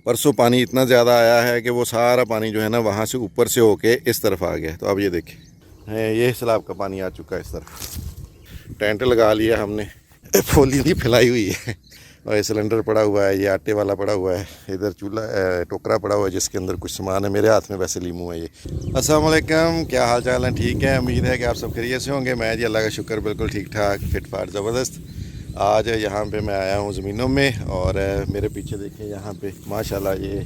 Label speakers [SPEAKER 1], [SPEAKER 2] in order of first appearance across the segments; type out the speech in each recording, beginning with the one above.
[SPEAKER 1] परसों पानी इतना ज़्यादा आया है कि वो सारा पानी जो है ना वहाँ से ऊपर से होके इस तरफ आ गया। तो अब ये देखें, ये सैलाब का पानी आ चुका है इस तरफ। टेंट लगा लिया हमने, फोली भी फैलाई हुई है, और ये सिलेंडर पड़ा हुआ है, ये आटे वाला पड़ा हुआ है, इधर चूल्हा टोकरा पड़ा हुआ है जिसके अंदर कुछ सामान है। मेरे हाथ में वैसे लीमू है ये। अस्सलाम वालेकुम, क्या हाल चाल है? ठीक है, उम्मीद है कि आप सब खैरियत से होंगे। मैं जी अल्लाह का शुक्र बिल्कुल ठीक ठाक, फिट फाट ज़बरदस्त। आज यहाँ पे मैं आया हूँ ज़मीनों में, और मेरे पीछे देखें यहाँ पे माशाल्लाह ये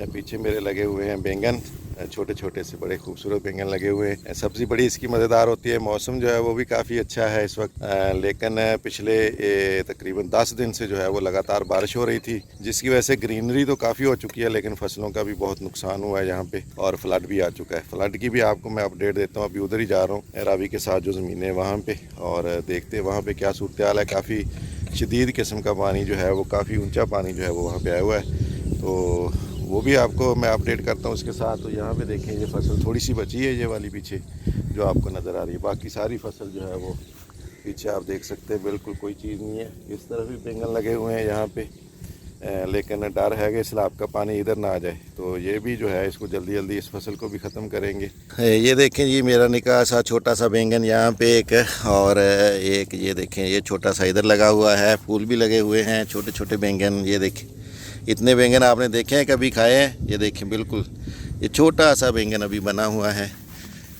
[SPEAKER 1] पीछे मेरे लगे हुए हैं बैंगन, छोटे छोटे से बड़े खूबसूरत बैंगन लगे हुए हैं। सब्ज़ी बड़ी इसकी मज़ेदार होती है। मौसम जो है वो भी काफ़ी अच्छा है इस वक्त, लेकिन पिछले तकरीबन 10 दिन से जो है वो लगातार बारिश हो रही थी, जिसकी वजह से ग्रीनरी तो काफ़ी हो चुकी है, लेकिन फसलों का भी बहुत नुकसान हुआ है यहाँ पे, और फ्लड भी आ चुका है। फ्लड की भी आपको मैं अपडेट देता हूँ। अभी उधर ही जा रहा हूँ रावी के साथ जो ज़मीनें वहाँ पर, और देखते वहाँ पर क्या सूरत हाल है। काफ़ी शदीद किस्म का पानी जो है वो, काफ़ी ऊँचा पानी जो है वो वहाँ पर आया हुआ है, तो वो भी आपको मैं अपडेट करता हूँ उसके साथ। तो यहाँ पे देखें, ये फसल थोड़ी सी बची है, ये वाली पीछे जो आपको नज़र आ रही है। बाकी सारी फसल जो है वो पीछे आप देख सकते हैं, बिल्कुल कोई चीज़ नहीं है। इस तरफ भी बैंगन लगे हुए हैं यहाँ पे, लेकिन डर है कि सैलाब का पानी इधर ना आ जाए, तो ये भी जो है इसको जल्दी जल्दी इस फसल को भी ख़त्म करेंगे। ये देखें, ये मेरा निकाह सा छोटा सा बैंगन यहाँ पे एक, और एक ये देखें, ये छोटा सा इधर लगा हुआ है, फूल भी लगे हुए हैं, छोटे छोटे बैंगन। ये देखें, इतने बैंगन आपने देखे हैं कभी, खाए हैं? ये देखें, बिल्कुल ये छोटा सा बैंगन अभी बना हुआ है।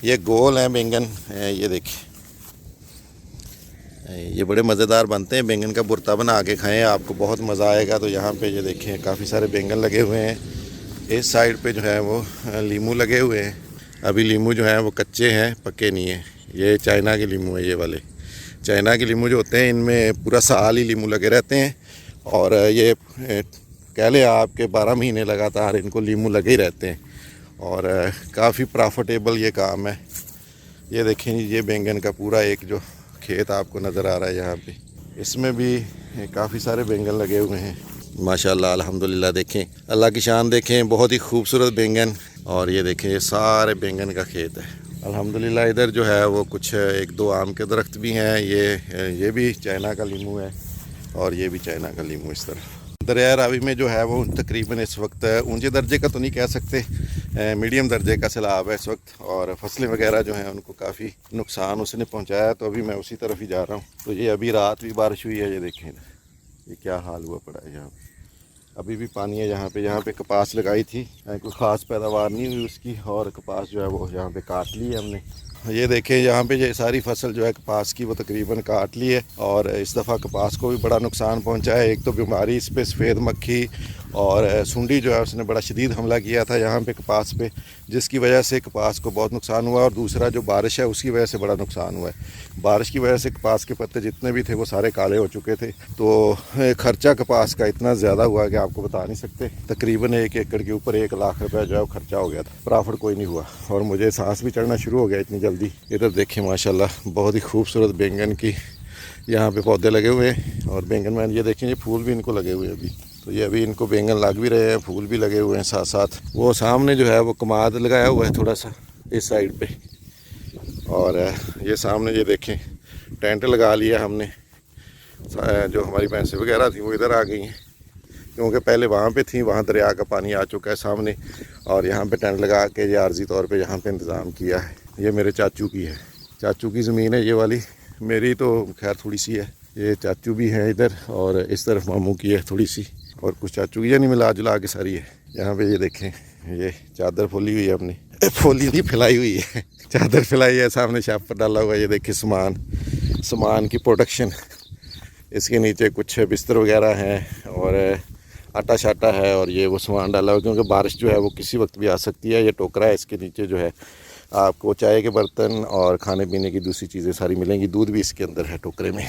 [SPEAKER 1] ये गोल है बैंगन, ये देखें, ये बड़े मज़ेदार बनते हैं। बैंगन का भुर्ता बना के खाएं, आपको बहुत मज़ा आएगा। तो यहाँ पे ये देखें, काफ़ी सारे बैंगन लगे हुए हैं। इस साइड पे जो है वो लीमू लगे हुए हैं। अभी लीमू जो है वो कच्चे हैं, पक्के नहीं है। ये चाइना के लीमू है, ये वाले चाइना के लीमू जो होते हैं, इनमें पूरा साल ही लीमू लगे रहते हैं, और ये कह लें आपके 12 महीने लगातार इनको लीमू लगे ही रहते हैं, और काफ़ी प्रॉफिटेबल ये काम है। ये देखें, ये बैंगन का पूरा एक जो खेत आपको नज़र आ रहा है यहाँ पे, इसमें भी काफ़ी सारे बैंगन लगे हुए हैं माशाल्लाह अल्हम्दुलिल्लाह। देखें, अल्लाह की शान देखें, बहुत ही खूबसूरत बैंगन। और ये देखें, ये सारे बैंगन का खेत है अल्हम्दुलिल्लाह। इधर जो है वो कुछ 1-2 आम के दरख्त भी हैं। ये भी चाइना का लीमू है, और ये भी चाइना का लीमू। इस तरह दरिया रावी में जो है वो तकरीबन इस वक्त ऊंचे दर्जे का तो नहीं कह सकते, मीडियम दर्जे का सैलाब है इस वक्त, और फसलें वगैरह जो हैं उनको काफ़ी नुकसान उसने पहुंचाया। तो अभी मैं उसी तरफ ही जा रहा हूं। तो ये अभी रात भी बारिश हुई है, ये देखें ये क्या हाल हुआ पड़ा है यहाँ पे। अभी भी पानी है यहाँ पे कपास लगाई थी, कोई ख़ास पैदावार नहीं हुई उसकी, और कपास जो है वो यहाँ पे काट ली है हमने। ये देखें, यहाँ पे ये सारी फसल जो है कपास की वो तकरीबन काट ली है, और इस दफ़ा कपास को भी बड़ा नुकसान पहुँचा है। एक तो बीमारी इस पर सफ़ेद मक्खी और सुंडी जो है उसने बड़ा शदीद हमला किया था यहाँ पे कपास पे, जिसकी वजह से कपास को बहुत नुकसान हुआ। और दूसरा जो बारिश है उसकी वजह से बड़ा नुकसान हुआ है। बारिश की वजह से कपास के पत्ते जितने भी थे वो सारे काले हो चुके थे। तो खर्चा कपास का इतना ज़्यादा हुआ कि आपको बता नहीं सकते। तकरीबन 1 एकड़ के ऊपर 1 लाख रुपया जो है वो खर्चा हो गया था। प्रॉफिट कोई नहीं हुआ, और मुझे सांस भी चढ़ना शुरू हो गया इतनी जल्दी। इधर देखें माशाल्लाह, बहुत ही खूबसूरत बैंगन की यहाँ पे पौधे लगे हुए हैं, और बैंगन में ये देखें, ये फूल भी इनको लगे हुए हैं अभी। तो ये अभी इनको बैंगन लग भी रहे हैं, फूल भी लगे हुए हैं साथ साथ। वो सामने जो है वो कमाद लगाया हुआ है थोड़ा सा इस साइड पे, और ये सामने ये देखें टेंट लगा लिया हमने। जो हमारी भैंसें वगैरह थी वो इधर आ गई हैं, क्योंकि पहले वहाँ पे थी, वहाँ दरिया का पानी आ चुका है सामने, और यहाँ पे टेंट लगा के ये आर्जी तौर पे यहाँ पे इंतज़ाम किया है। ये मेरे चाचू की है, चाचू की ज़मीन है ये वाली, मेरी तो खैर थोड़ी सी है। ये चाचू भी हैं इधर, और इस तरफ मामू की है थोड़ी सी, और कुछ चाचू की, यानी मिला जुला के सारी है। यहाँ पे ये देखें, ये चादर फैली हुई है, अपनी फैली नहीं फैलाई हुई है, चादर फैलाई है। सामने शाप पर डाला हुआ है, ये देखिए सामान की प्रोडक्शन। इसके नीचे कुछ बिस्तर वगैरह हैं, और आटा शाटा है, और ये वो सामान डाला हुआ, क्योंकि बारिश जो है वो किसी वक्त भी आ सकती है। ये टोकरा है, इसके नीचे जो है आपको चाय के बर्तन और खाने पीने की दूसरी चीज़ें सारी मिलेंगी। दूध भी इसके अंदर है टोकरे में।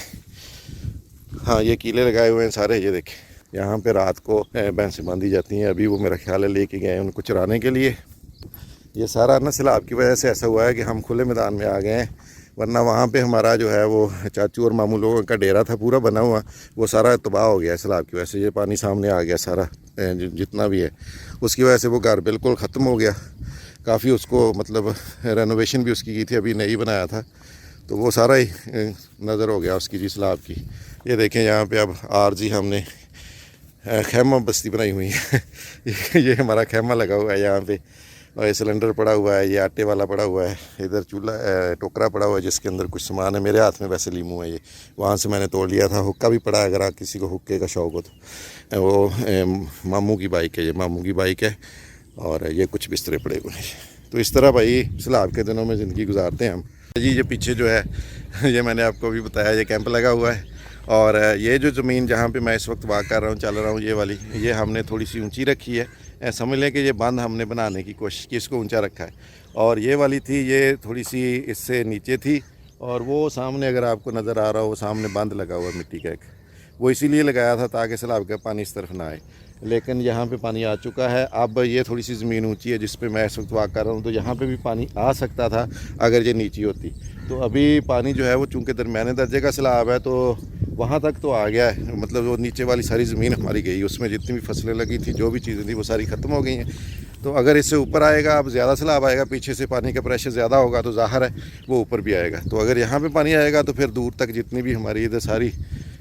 [SPEAKER 1] हाँ, ये कीले लगाए हुए हैं सारे। ये देखें, यहाँ पे रात को भैंसें बांधी जाती हैं। अभी वो मेरा ख्याल है लेके गए हैं उनको चराने के लिए। ये सारा ना सैलाब की वजह से ऐसा हुआ है कि हम खुले मैदान में आ गए हैं, वरना वहाँ पे हमारा जो है वो चाचू और मामू लोगों का डेरा था पूरा बना हुआ, वो सारा तबाह हो गया है सैलाब की वजह से। ये पानी सामने आ गया सारा, जितना भी है, उसकी वजह से वो घर बिल्कुल ख़त्म हो गया। काफ़ी उसको मतलब रेनोवेशन भी उसकी की थी, अभी नई बनाया था, तो वो सारा ही नज़र हो गया उसकी जी सैलाब की। ये देखें, यहाँ पे अब आरजी हमने खैमा बस्ती बनाई हुई है। ये हमारा खैमा लगा हुआ है यहाँ पे, और ये सिलेंडर पड़ा हुआ है, ये आटे वाला पड़ा हुआ है, इधर चूल्हा टोकरा पड़ा हुआ है जिसके अंदर कुछ सामान है। मेरे हाथ में वैसे लीमू है, ये वहाँ से मैंने तोड़ लिया था। हुक्का भी पड़ा है, अगर आप किसी को हुक्के का शौक़ हो तो। वो मामू की बाइक है, ये मामू की बाइक है, और ये कुछ बिस्तरे पड़े हुए हैं। तो इस तरह भाई सैलाब के दिनों में ज़िंदगी गुजारते हैं हम जी। ये पीछे जो है ये मैंने आपको अभी बताया, ये कैंप लगा हुआ है। और ये जो ज़मीन जहाँ पे मैं इस वक्त वाक़ कर रहा हूँ, चल रहा हूँ, ये वाली, ये हमने थोड़ी सी ऊंची रखी है। समझ लें कि ये बंद हमने बनाने की कोशिश की, इसको ऊंचा रखा है। और ये वाली थी, ये थोड़ी सी इससे नीचे थी। और वो सामने अगर आपको नज़र आ रहा हो, वो सामने बंद लगा हुआ मिट्टी का एक, वो इसीलिए लगाया था ताकि सैलाब का पानी इस तरफ ना आए। लेकिन यहाँ पे पानी आ चुका है। अब ये थोड़ी सी ज़मीन ऊंची है जिस पे मैं इस वक्त वाक़ कर रहा हूँ, तो यहाँ पे भी पानी आ सकता था अगर ये नीची होती। तो अभी पानी जो है वो चूँकि दरमियाने दर्जे का सैलाब है, तो वहाँ तक तो आ गया है। मतलब वो नीचे वाली सारी ज़मीन हमारी गई, उसमें जितनी भी फसलें लगी थी, जो भी चीज़ें थी, वो सारी ख़त्म हो गई हैं। तो अगर इससे ऊपर आएगा, अब ज़्यादा सैलाब आएगा, पीछे से पानी का प्रेशर ज़्यादा होगा, तो ज़ाहिर है वो ऊपर भी आएगा। तो अगर यहाँ पे पानी आएगा तो फिर दूर तक जितनी भी हमारी इधर सारी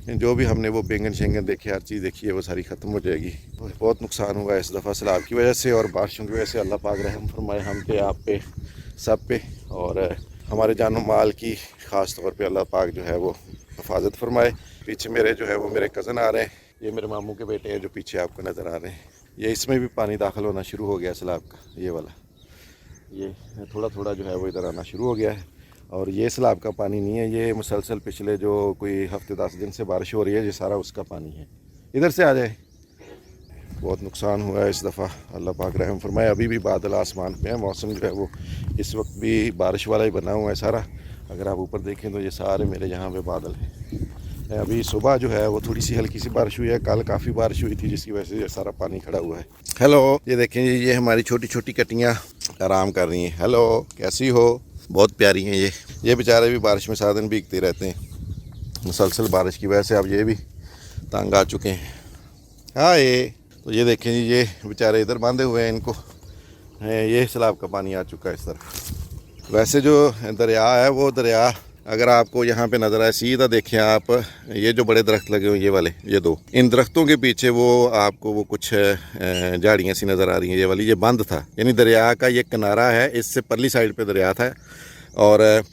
[SPEAKER 1] जो भी हमने वो बैंगन शेंगन देखे, हर चीज़ देखी है, वो सारी ख़त्म हो जाएगी। बहुत नुकसान हुआ है इस दफ़ा सैलाब की वजह से और बारिशों की वजह से। अल्लाह पाक रहम फरमाए हम पे, आप पे, सब पे, और हमारे जानो माल की ख़ास तौर पे अल्लाह पाक जो है वो हिफाजत फरमाए। पीछे मेरे जो है वो मेरे कज़न आ रहे हैं, ये मेरे मामू के बेटे हैं जो पीछे आपको नज़र आ रहे हैं। ये इसमें भी पानी दाखिल होना शुरू हो गया सैलाब का, ये वाला, ये थोड़ा थोड़ा जो है वो इधर आना शुरू हो गया है। और ये सैलाब का पानी नहीं है, ये मुसलसल पिछले जो कोई हफ्ते 10 दिन से बारिश हो रही है, ये सारा उसका पानी है। इधर से आ जाए। बहुत नुकसान हुआ है इस दफ़ा, अल्लाह पाक रहम फरमाए। अभी भी बादल आसमान पे है, मौसम जो है वो इस वक्त भी बारिश वाला ही बना हुआ है सारा। अगर आप ऊपर देखें तो ये सारे मेरे यहाँ पे बादल हैं। अभी सुबह जो है वो थोड़ी सी हल्की सी बारिश हुई है, कल काफ़ी बारिश हुई थी जिसकी वजह से ये सारा पानी खड़ा हुआ है। हेलो, ये देखें जी, ये हमारी छोटी छोटी कटियाँ आराम कर रही हैं। हेलो, कैसी हो? बहुत प्यारी हैं ये बेचारे भी बारिश में सारा दिन भीगते रहते हैं। मुसलसल बारिश की वजह से अब ये भी तंग आ चुके हैं। हाँ, ये तो ये देखें जी, ये बेचारे इधर बांधे हुए हैं, इनको ये सैलाब का पानी आ चुका है इस तरफ। वैसे जो दरिया है वो दरिया अगर आपको यहाँ पे नज़र आए, सीधा देखें आप, ये जो बड़े दरख्त लगे हुए ये वाले, ये दो, इन दरख्तों के पीछे वो आपको वो कुछ झाड़ियाँ सी नज़र आ रही हैं। ये वाली, ये बंद था, यानी दरिया का ये किनारा है, इससे परली साइड पे दरिया था। और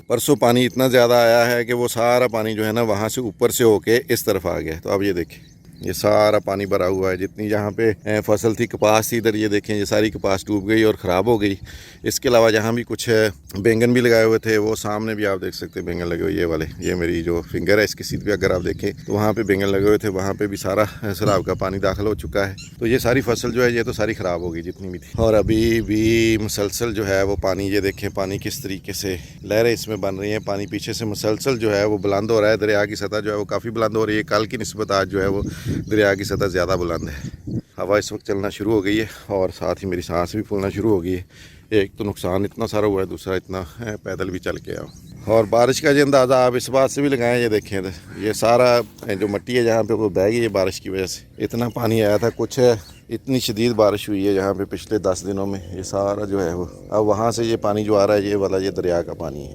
[SPEAKER 1] परसों पानी इतना ज़्यादा आया है कि वो सारा पानी जो है ना वहाँ से ऊपर से होके इस तरफ आ गया। तो अब ये देखें, ये सारा पानी भरा हुआ है। जितनी यहाँ पे फसल थी, कपास थी, इधर ये देखें, ये सारी कपास डूब गई और ख़राब हो गई। इसके अलावा यहाँ भी कुछ बैंगन भी लगाए हुए थे, वो सामने भी आप देख सकते हैं बैंगन लगे हुए, ये वाले, ये मेरी जो फिंगर है इसकी सीध पे अगर आप देखें तो वहाँ पे बैंगन लगे हुए थे, वहाँ पे भी सारा सैलाब का पानी दाखिल हो चुका है। तो ये सारी फसल जो है ये तो सारी ख़राब हो गई जितनी भी थी। और अभी भी मुसलसल जो है वो पानी, ये देखें पानी किस तरीके से लहरें इसमें बन रही हैं। पानी पीछे से मुसलसल जो है वो बुलंद हो रहा है। दरिया की सतह जो है वो काफ़ी बुलंद हो रही है। कल की निस्बत आज जो है वो दरिया की सतह ज़्यादा बुलंद है। हवा इस वक्त चलना शुरू हो गई है और साथ ही मेरी सांस भी फूलना शुरू हो गई है। एक तो नुकसान इतना सारा हुआ है, दूसरा इतना पैदल भी चल के आओ। और बारिश का जो अंदाज़ा आप इस बात से भी लगाएं, ये देखें तो ये सारा जो मिट्टी है जहाँ पे वो बह गई है बारिश की वजह से। इतना पानी आया था, कुछ इतनी शदीद बारिश हुई है यहाँ पे पिछले 10 दिनों में। ये सारा जो है वो अब वहाँ से ये पानी जो आ रहा है, ये वाला ये दरिया का पानी है।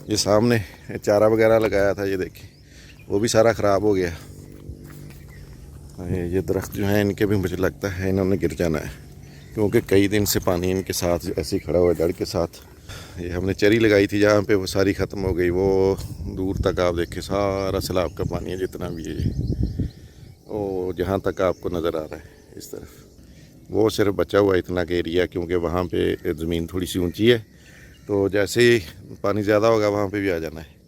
[SPEAKER 1] ये सामने चारा वगैरह लगाया था, ये देखें वो भी सारा ख़राब हो गया। ये दरख्त जो हैं इनके भी मुझे लगता है इन्होंने गिर जाना है, क्योंकि कई दिन से पानी इनके साथ ऐसे ही खड़ा हुआ है जड़ के साथ। ये हमने चरी लगाई थी जहाँ पे, वो सारी ख़त्म हो गई। वो दूर तक आप देखें सारा सैलाब का पानी है जितना भी है, वो जहाँ तक आपको नज़र आ रहा है इस तरफ। वो सिर्फ बचा हुआ इतना का एरिया, क्योंकि वहाँ पे ज़मीन थोड़ी सी ऊंची है, तो जैसे ही पानी ज़्यादा होगा वहाँ पे भी आ जाना है।